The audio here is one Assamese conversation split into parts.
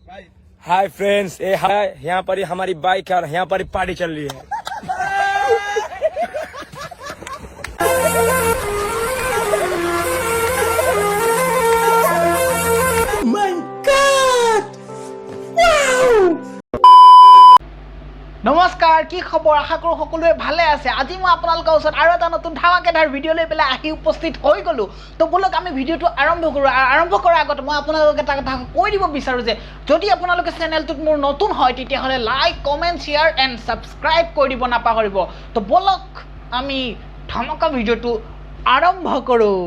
हाय फ्रेंड्स, ये यहाँ पर हमारी बाइक है और यहाँ पर पार्टी चल रही है। নমস্কাৰ, কি খবৰ? আশা কৰোঁ সকলোৱে ভালে আছে। আজি মই আপোনালোকৰ ওচৰত আৰু এটা নতুন ধামাকেদাৰ ভিডিঅ' লৈ পেলাই আহি উপস্থিত হৈ গ'লোঁ। তো বলক আমি ভিডিঅ'টো আৰম্ভ কৰোঁ। আৰম্ভ কৰাৰ আগতে মই আপোনালোকক এটা কথা কৈ দিব বিচাৰোঁ যে যদি আপোনালোকে চেনেলটোত মোৰ নতুন হয় তেতিয়াহ'লে like, comment, share and subscribe কৰি দিব নাপাহৰিব। তো বলক আমি ধামাকা ভিডিঅ'টো আৰম্ভ কৰোঁ।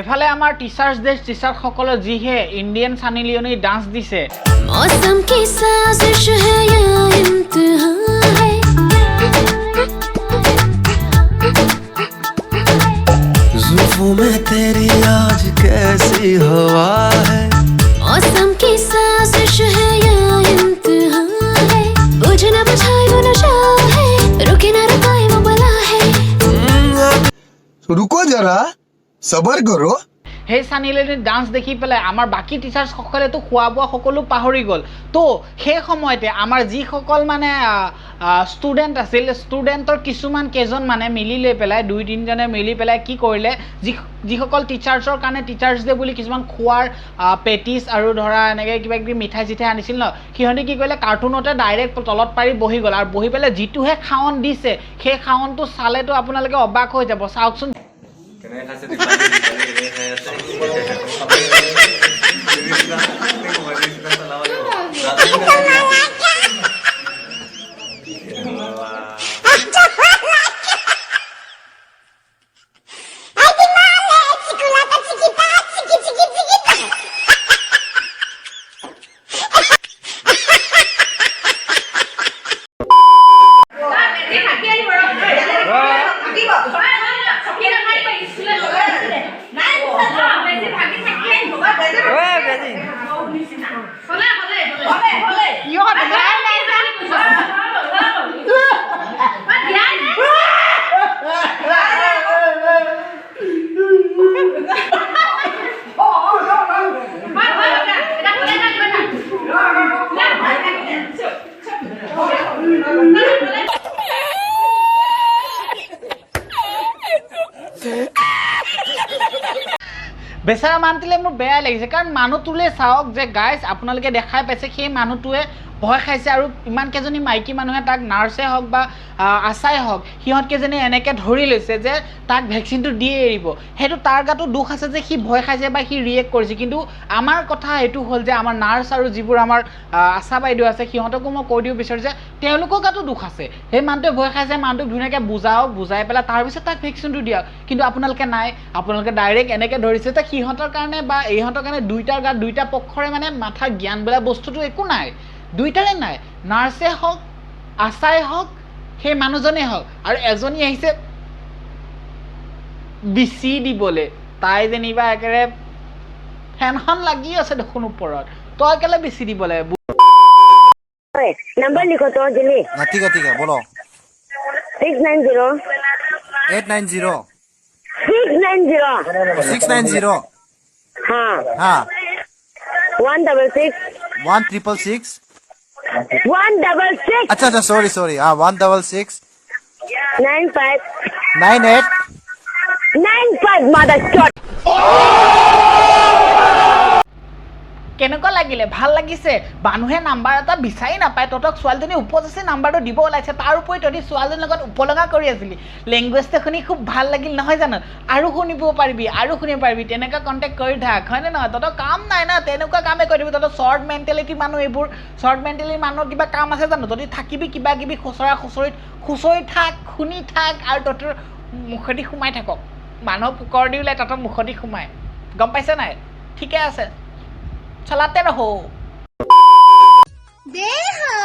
এফালে আমাৰ টিচাৰ্ছ ডে টিচাৰসকলে যিহে ইণ্ডিয়ান সানি লিঅ'নি ডান্স দিছে। मौसम की साजिश है या इम्तिहान है जुल्फों में तेरी आज कैसी हवा है मौसम की साजिश है या इम्तिहान है बुझे ना बुझाए वो नशा है रुके ना रुकाए वो बला है रुको जरा सबर करो। সেই সানি লিঅ'নি ডান্স দেখি পেলাই আমাৰ বাকী টিচাৰ্ছসকলেতো খোৱা বোৱা সকলো পাহৰি গ'ল। তো সেই সময়তে আমাৰ যিসকল মানে ষ্টুডেণ্ট আছিল, ষ্টুডেণ্টৰ কেইজন মানে মিলি লৈ পেলাই 2-3জনে মিলি পেলাই কি কৰিলে, যিসকল টিচাৰ্ছৰ কাৰণে টিচাৰ্ছ ডে বুলি কিছুমান খোৱাৰ পেটিছ আৰু ধৰা এনেকৈ কিবা কিবি মিঠাই চিঠাই আনিছিল ন, সিহঁতে কি কৰিলে কাৰ্টুনতে ডাইৰেক্ট তলত পাৰি বহি গ'ল। আৰু বহি পেলাই যিটোহে খাৱন দিছে সেই খাৱনটো চালেতো আপোনালোকে অবাক হৈ যাব। চাওকচোন। বেচাৰা মানুহটোলৈ মোৰ বেয়া লাগিছে, কাৰণ মানুহটোলৈ চাওক যে গাইজ আপোনালোকে দেখাই পাইছে সেই মানুহটোৱে ভয় খাইছে। আৰু ইমানকেইজনী মাইকী মানুহে তাক নাৰ্ছে হওক বা আশাই হওক সিহঁতকেইজনী এনেকৈ ধৰি লৈছে যে তাক ভেকচিনটো দিয়ে এৰিব। সেইটো তাৰ গাতো দুখ আছে যে সি ভয় খাইছে বা সি ৰিয়েক্ট কৰিছে। কিন্তু আমাৰ কথা এইটো হ'ল যে আমাৰ নাৰ্ছ আৰু যিবোৰ আমাৰ আশা বাইদেউ আছে সিহঁতকো মই কৈ দিব বিচাৰোঁ যে তেওঁলোকৰ গাতো দুখ আছে। সেই মানুহটোৱে ভয় খাইছে, মানুহটোক ধুনীয়াকৈ বুজাই পেলাই তাৰপিছত তাক ভেকচিনটো দিয়ক। কিন্তু আপোনালোকে নাই, আপোনালোকে ডাইৰেক্ট এনেকৈ ধৰিছে যে সিহঁতৰ কাৰণে বা ইহঁতৰ কাৰণে দুইটাৰ গাত দুইটা পক্ষৰে মানে মাথা জ্ঞান বোলা বস্তুটো একো নাই, দুইটাৰে নাই। নাৰ্ছে হওক, আশাই হওক, সেই মানুহজনেই হওক। আৰু এজনী আহিছে বিচি দিবলৈ, তাই যেনিবা একেবাৰে ফেনখন লাগি আছে দেখোন ওপৰত, তই কেলে বিচি দিবলৈ। नंबर लिखो तो जल्दी। ठीक है बोलो। 690 890 690 690 हाँ 166 1666 166 अच्छा सॉरी 166 95 98 95 mother shot। কেনেকুৱা লাগিলে? ভাল লাগিছে? মানুহে নাম্বাৰ এটা বিচাৰি নাপায়, তহঁতক ছোৱালীজনী উপজাচি নাম্বাৰটো দিব ওলাইছে, তাৰ উপৰি তহঁতি ছোৱালীজনীৰ লগত উপলঙা কৰি আছিলি। লেংগুৱেজটো শুনি খুব ভাল লাগিল নহয় জানো? আৰু শুনিব পাৰিবি তেনেকুৱা কণ্টেক্ট কৰি থাক, হয়নে নহয়? তহঁতৰ কাম নাই না, তেনেকুৱা কামেই কৰি দিবি। তহঁতৰ শ্বৰ্ট মেণ্টেলিটি মানুহ, এইবোৰ শ্বৰ্ট মেণ্টেলিটি মানুহৰ কিবা কাম আছে জানো? তহঁতি থাকিবি কিবা কিবি খুচৰি থাক, শুনি থাক, আৰু তহঁতৰ মুখেদি সোমাই থাকক। মানুহক পোকৰ দি ওলাই তহঁতৰ মুখেদি সোমাই, গম পাইছে নাই? ঠিকে আছে, চলাতে ৰহো। দেহা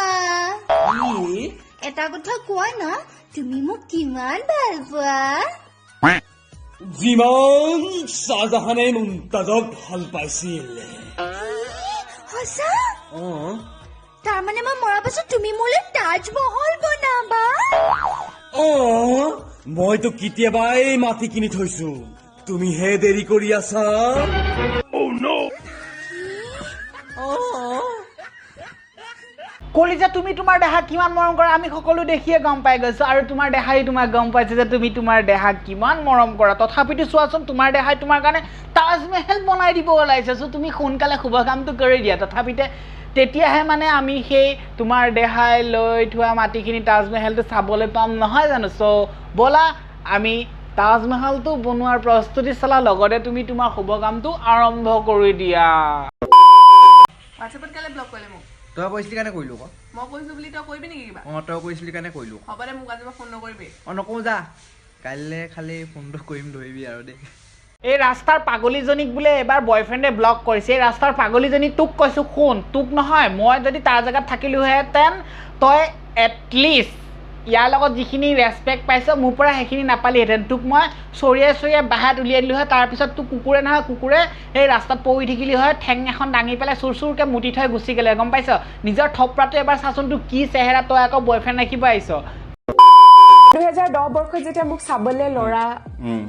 এটা কথা কোৱা না, তুমি মোক কিমান ভাল পোৱা? যিমান শ্বাহজাহানে মুমতাজক ভাল পাইছিল সঁচা তাৰমানে মই মৰাৰ পাছত তুমি মোলৈ তাজমহল বনাবা মইতো কেতিয়াবাই মাটি কিনি থৈছো তুমিহে দেৰি কৰি আছা কলিজা তুমি তোমাৰ দেহাক কিমান মৰম কৰা আমি সকলো দেখিয়ে গম পাই গৈছো আৰু তোমাৰ দেহাই তোমাক গম পাইছে যে তুমি তোমাৰ দেহাক কিমান মৰম কৰা তথাপিতো চোৱাচোন তোমাৰ দেহাই তোমাৰ কাৰণে তাজমহল বনাই দিব ওলাইছে চ' তুমি সোনকালে শুভ কামটো কৰি দিয়া তথাপিতে তেতিয়াহে মানে আমি সেই তোমাৰ দেহাই লৈ থোৱা মাটিখিনি তাজমহলটো চাবলৈ পাম নহয় জানো চ' ব'লা আমি তাজমহলটো বনোৱাৰ প্ৰস্তুতি চলা লগতে তুমি তোমাৰ শুভ কামটো আৰম্ভ কৰি দিয়া হোৱাটছএপত কালে ব্লক কৰিলে মোক তই কৈছিলি কাৰণে কৰিলো আকৌ মই কৈছো বুলি তই কৰিবি নেকি কিবা তই কৈছিলি কাৰণে কৰিলো হ'ব দে মোক আজি ফোন নকৰিবি নকওঁ যা কাইলৈ খালি ফোনটো কৰিম ধৰিবি আৰু দেই এই ৰাস্তাৰ পাগলীজনীক বোলে এবাৰ বয়ফ্ৰেণ্ডে ব্লক কৰিছে এই ৰাস্তাৰ পাগলীজনী তোক কৈছো শুন তোক নহয় মই যদি তাৰ জেগাত থাকিলোহেঁতেন তই এটলিষ্ট ইয়াৰ লগত যিখিনি ৰেচপেক্ট পাইছ মোৰ পৰা সেইখিনি নাপালিহেঁতেন তোক মই চৰিয়াই বাহিৰত উলিয়াই দিলোঁ হয় তাৰপিছত তোক কুকুৰে নহয় কুকুৰে সেই ৰাস্তাত পৰি থাকিলি হয় ঠেং এখন দাঙি পেলাই চুৰচুৰকৈ মুতি থৈ গুচি গ'লে গম পাইছ নিজৰ থপৰাটো এবাৰ চাচোন তোক কি চেহেৰা তই আকৌ বয়ফ্ৰেণ্ড ৰাখিব আহিছ 2010 বৰ্ষত যেতিয়া মোক চাবলৈ ল'ৰা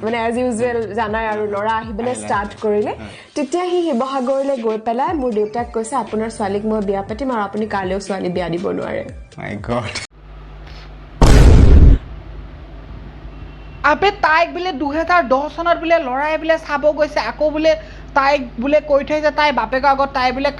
মানে এজ ইউজুৱেল জানাই আৰু ল'ৰা আহিবলৈ ষ্টাৰ্ট কৰিলে তেতিয়া সি শিৱসাগৰলৈ গৈ পেলাই মোৰ দেউতাক কৈছে আপোনাৰ ছোৱালীক মই বিয়া পাতিম আৰু আপুনি কাইলৈও ছোৱালী বিয়া দিব নোৱাৰে মাই গড আবে তাইক বোলে 2010 চনত বোলে ল'ৰাই বোলে চাব গৈছে আকৌ বোলে তাইক বোলে কৈ থৈছে তাই বাপেকৰ আগত তাই বোলে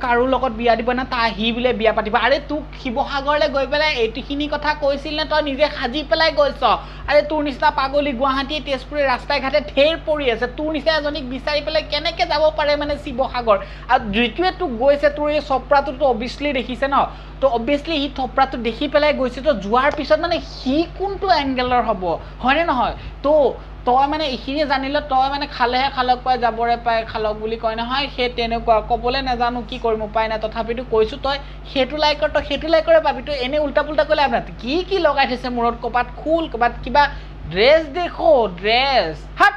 কাৰো লগত বিয়া দিব না তাই সি বোলে বিয়া পাতিব আৰে তোক শিৱসাগৰলৈ গৈ পেলাই এইখিনি কথা কৈছিল নে তই নিজে সাজি পেলাই গৈছ আৰে তোৰ নিচিনা পাগলী গুৱাহাটী তেজপুৰ ৰাস্তাই ঘাটে ঢেৰ পৰি আছে তোৰ নিচিনা এজনীক বিচাৰি পেলাই কেনেকৈ যাব পাৰে মানে শিৱসাগৰ আৰু যিটোৱে তোক গৈছে তোৰ এই চপৰাটোতো অভিয়াছলি দেখিছে ন তো অভিয়াছলি সি থপৰাটো দেখি পেলাই গৈছে তো যোৱাৰ পিছত মানে সি কোনটো এংগেলৰ হ'ব হয়নে নহয় তো তই মানে এইখিনি জানিলে তই মানে খালেহে খালক পাই যাবৰে পাই খালক বুলি কয় নহয় সেই তেনেকুৱা ক'বলৈ নাজানো কি কৰিম উপায় নাই তথাপিতো কৈছোঁ তই সেইটো লাইকৰ তই সেইটো লাইকৰে পাবি তই এনেই উল্টা পুল্টা ক'লে আপোনাৰ কি লগাই থৈছে মূৰত ক'ৰবাত খোল ক'ৰবাত কিবা ড্ৰেছ দেখো ড্ৰেছ হাত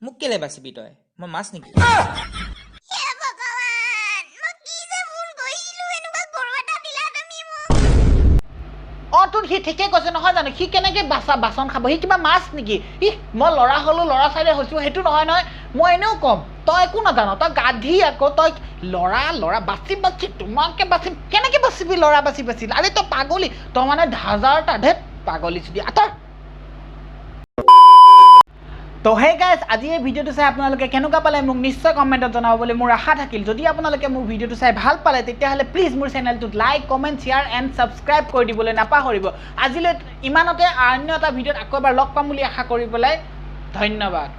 মোক কেলে বাচিবি তই মই মাছ নেকি তোৰ সি ঠিকে কৈছে নহয় জানো সি কেনেকৈ বাচন খাব সি কিবা মাছ নেকি মই ল'ৰা হ'লো ল'ৰা ছোৱালী হৈছোঁ সেইটো নহয় মই এনেও ক'ম তই একো নাজানো তই গাধি আকৌ তই ল'ৰা বাচি তোমাকে বাচিম কেনেকৈ বাচিবি ল'ৰা বাচি আৰে তই পাগলী তই মানে হাজাৰটা ধেত পাগলী চুটি আঁতৰ তো হে গাইজ আজি এই ভিডিঅ'টো চাই আপোনালোকে কেনেকুৱা পালে মোক নিশ্চয় কমেণ্টত জনাব বুলি মোৰ আশা থাকিল যদি আপোনালোকে মোৰ ভিডিঅ'টো চাই ভাল পালে তেতিয়াহ'লে প্লিজ মোৰ চেনেলটোত like comment share and subscribe কৰি দিবলৈ নাপাহৰিব আজিলৈ ইমানতে অন্য এটা ভিডিঅ'ত আকৌ এবাৰ লগ পাম বুলি আশা কৰি পেলাই ধন্যবাদ